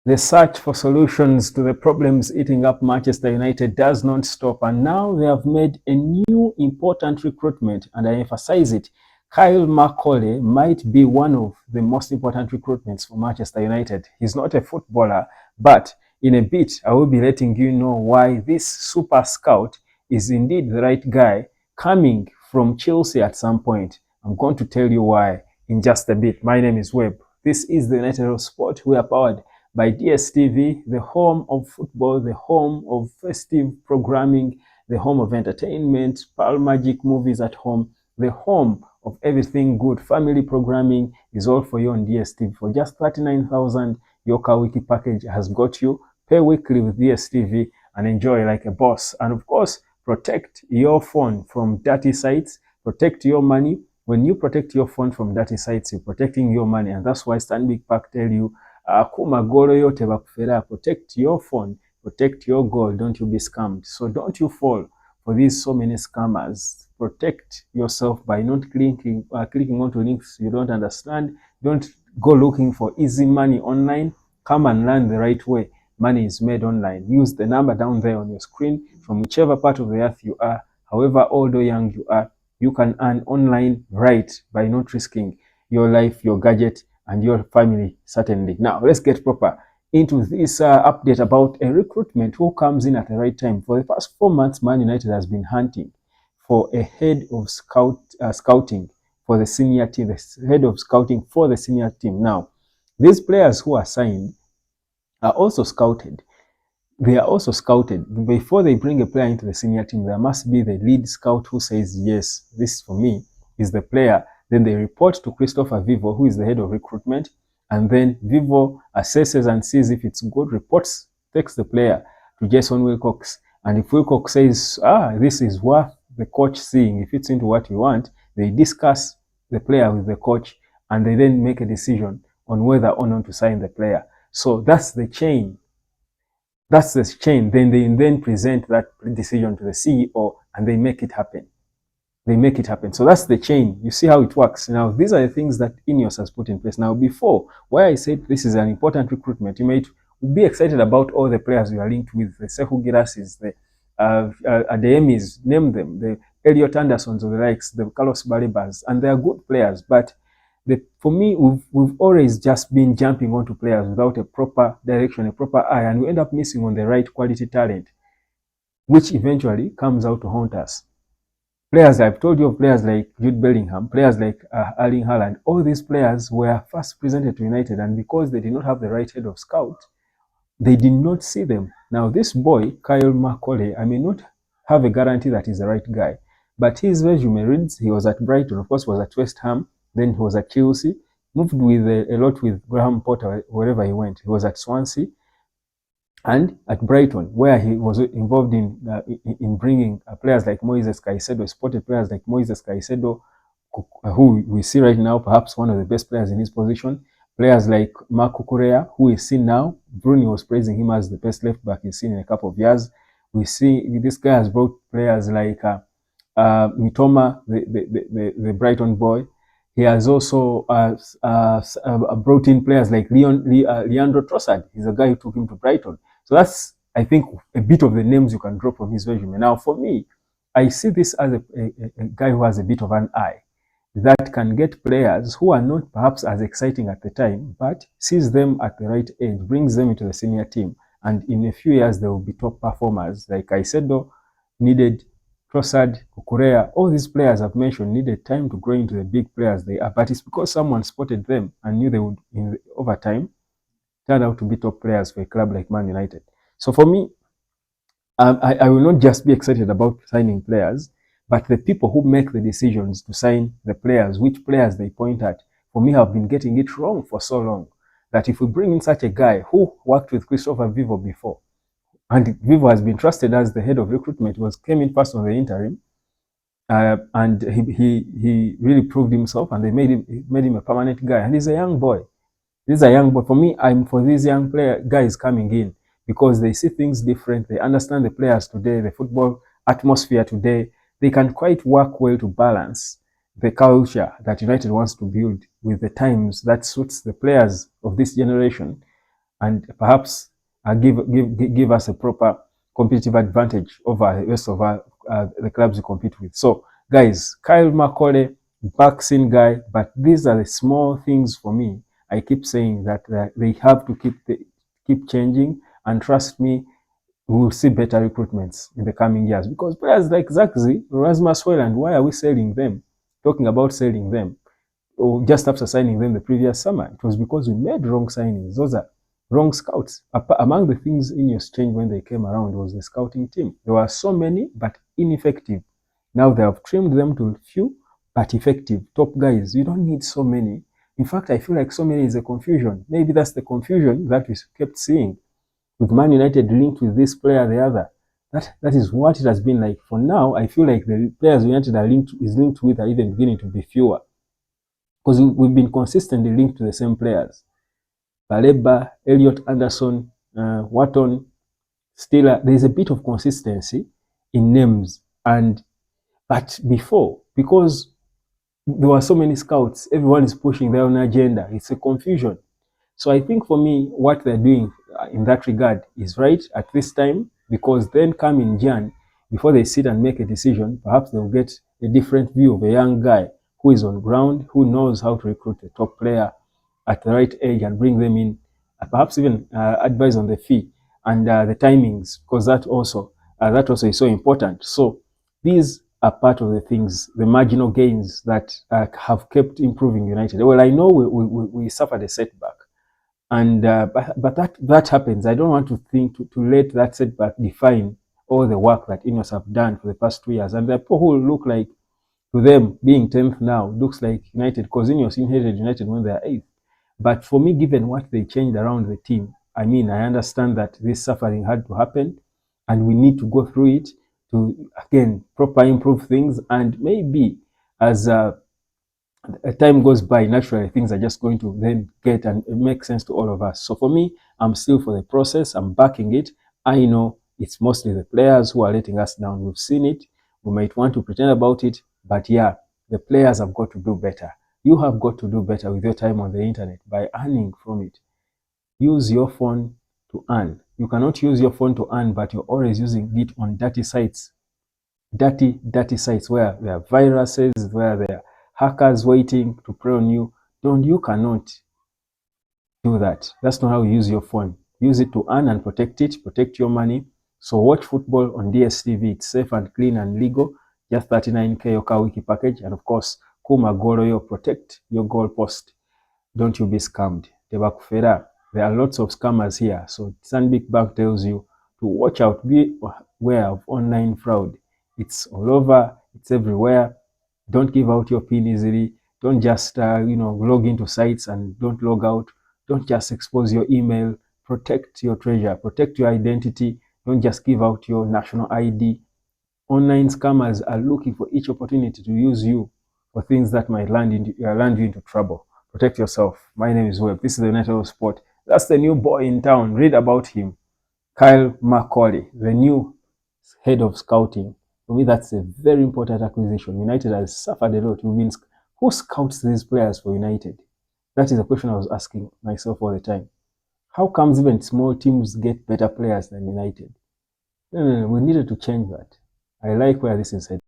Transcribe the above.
The search for solutions to the problems eating up Manchester United does not stop, and now they have made a new important recruitment, and I emphasize it. Kyle Marau might be one of the most important recruitments for Manchester United. He's not a footballer, but in a bit, I will be letting you know why this super scout is indeed the right guy coming from Chelsea at some point. I'm going to tell you why in just a bit. My name is Webb. This is the United of Sport. We are powered by DSTV, the home of football, the home of festive programming, the home of entertainment, Pearl Magic movies at home, the home of everything good. Family programming is all for you on DSTV. For just 39,000, your car wiki package has got you. Pay weekly with DSTV and enjoy like a boss. And of course, protect your phone from dirty sites, protect your money. When you protect your phone from dirty sites, you're protecting your money. And that's why Stanbic Park tell you, kumagoro yote bakufera, protect your phone, protect your goal, don't you be scammed. So don't you fall for these so many scammers. Protect yourself by not clicking onto links you don't understand. Don't go looking for easy money online. Come and learn the right way money is made online. Use the number down there on your screen from whichever part of the earth you are, however old or young you are. You can earn online right by not risking your life, your gadget, and your family, certainly. Now, let's get proper into this update about a recruitment who comes in at the right time. For the past 4 months, Man United has been hunting for a head of scouting for the senior team, the head of scouting for the senior team. Now, these players who are signed are also scouted. They are also scouted. Before they bring a player into the senior team, there must be the lead scout who says, yes, this for me is the player. Then they report to Christopher Vivo, who is the head of recruitment. And then Vivo assesses and sees if it's good, reports, takes the player to Jason Wilcox. And if Wilcox says, this is worth the coach seeing, if it's into what we want, they discuss the player with the coach and they then make a decision on whether or not to sign the player. So that's the chain. That's the chain. Then they then present that decision to the CEO and they make it happen. They make it happen. So that's the chain. You see how it works. Now, these are the things that INEOS has put in place. Now, before, why I said this is an important recruitment, you might be excited about all the players you are linked with, the Sekou Girassis, the Adeyemis, name them, the Elliot Andersons of the likes, the Carlos Balebas, and they are good players. But for me, we've always just been jumping onto players without a proper direction, a proper eye, and we end up missing on the right quality talent, which eventually comes out to haunt us. Players, I've told you of players like Jude Bellingham, players like Erling Haaland. All these players were first presented to United, and because they did not have the right head of scout, they did not see them. Now, this boy, Kyle Marau, I may not have a guarantee that he's the right guy, but his resume reads he was at Brighton, of course, was at West Ham, then he was at Chelsea, moved with a lot with Graham Potter wherever he went. He was at Swansea and at Brighton, where he was involved in bringing players like Moises Caicedo, spotted players like Moises Caicedo, who we see right now, perhaps one of the best players in his position. Players like Marc Cucurella, who is seen now. Bruni was praising him as the best left back he's seen in a couple of years. We see this guy has brought players like Mitoma, the Brighton boy. He has also brought in players like Leandro Trossard. He's a guy who took him to Brighton. So that's, I think, a bit of the names you can draw from his resume. Now, for me, I see this as a guy who has a bit of an eye that can get players who are not perhaps as exciting at the time, but sees them at the right age, brings them into the senior team. And in a few years, they will be top performers. Like Caicedo needed, Trossard, Cucurella, all these players I've mentioned needed time to grow into the big players they are. But it's because someone spotted them and knew they would, over time, turn out to be top players for a club like Man United. So for me, I will not just be excited about signing players, but the people who make the decisions to sign the players, which players they point at, for me, have been getting it wrong for so long that if we bring in such a guy who worked with Christopher Vivo before, and Vivo has been trusted as the head of recruitment, came in first on the interim, and he really proved himself, and they made him a permanent guy, and he's a young boy. He's a young boy. For me, I'm for these young guys coming in because they see things different. They understand the players today, the football atmosphere today. They can quite work well to balance the culture that United wants to build with the times that suits the players of this generation. and perhaps give us a proper competitive advantage over the rest of the clubs we compete with. So, guys, Kyle Marau, vaccine guy, but these are the small things for me. I keep saying that they have to keep changing, and trust me, we will see better recruitments in the coming years, because players like Zaxi, Rasmus Hojlund, why are we selling them? Talking about selling them, or just after signing them the previous summer, it was because we made wrong signings. Those are wrong scouts. Among the things INEOS changed when they came around was the scouting team. There were so many, but ineffective. Now they have trimmed them to few, but effective. Top guys. You don't need so many. In fact, I feel like so many is a confusion. Maybe that's the confusion that we kept seeing with Man United linked with this player or the other. That is what it has been like. For now, I feel like the players United is linked with are even beginning to be fewer, because we've been consistently linked to the same players. Baleba, Elliot Anderson, Wharton, Stiller. There's a bit of consistency in names, but before, because there were so many scouts, everyone is pushing their own agenda. It's a confusion. So I think for me, what they're doing in that regard is right at this time, because then come in Jan, before they sit and make a decision, perhaps they'll get a different view of a young guy who is on ground, who knows how to recruit a top player at the right age and bring them in, perhaps even advise on the fee and the timings, because that also is so important. So these are part of the things, the marginal gains that have kept improving United. Well, I know we suffered a setback, and but that happens. I don't want to let that setback define all the work that INEOS have done for the past 2 years. And the people who look like, to them, being 10th now looks like United, because INEOS inherited United when they are 8th. But for me, given what they changed around the team, I mean, I understand that this suffering had to happen, and we need to go through it to, again, proper improve things. And maybe as time goes by, naturally, things are just going to then get and make sense to all of us. So for me, I'm still for the process. I'm backing it. I know it's mostly the players who are letting us down. We've seen it. We might want to pretend about it, but yeah, the players have got to do better. You have got to do better with your time on the internet by earning from it. Use your phone to earn. You cannot use your phone to earn, but you're always using it on dirty sites. Dirty sites where there are viruses, where there are hackers waiting to prey on you. You cannot do that. That's not how you use your phone. Use it to earn and protect it, protect your money. So watch football on DSTV. It's safe and clean and legal. Just 39k Yoka Wiki package. And of course, Kuma Goroyo, protect your goal post. Don't you be scammed. Tebakufera. There are lots of scammers here. So Stanbic Bank tells you to watch out, be aware of online fraud. It's all over, it's everywhere. Don't give out your PIN easily. Don't just log into sites and don't log out. Don't just expose your email. Protect your treasure, protect your identity. Don't just give out your national ID. Online scammers are looking for each opportunity to use you for things that might land you into trouble. Protect yourself. My name is Webb. This is the United of Sport. That's the new boy in town. Read about him. Kyle Marau, the new head of scouting. For me, that's a very important acquisition. United has suffered a lot. Who scouts these players for United? That is a question I was asking myself all the time. How comes even small teams get better players than United? No. We needed to change that. I like where this is headed.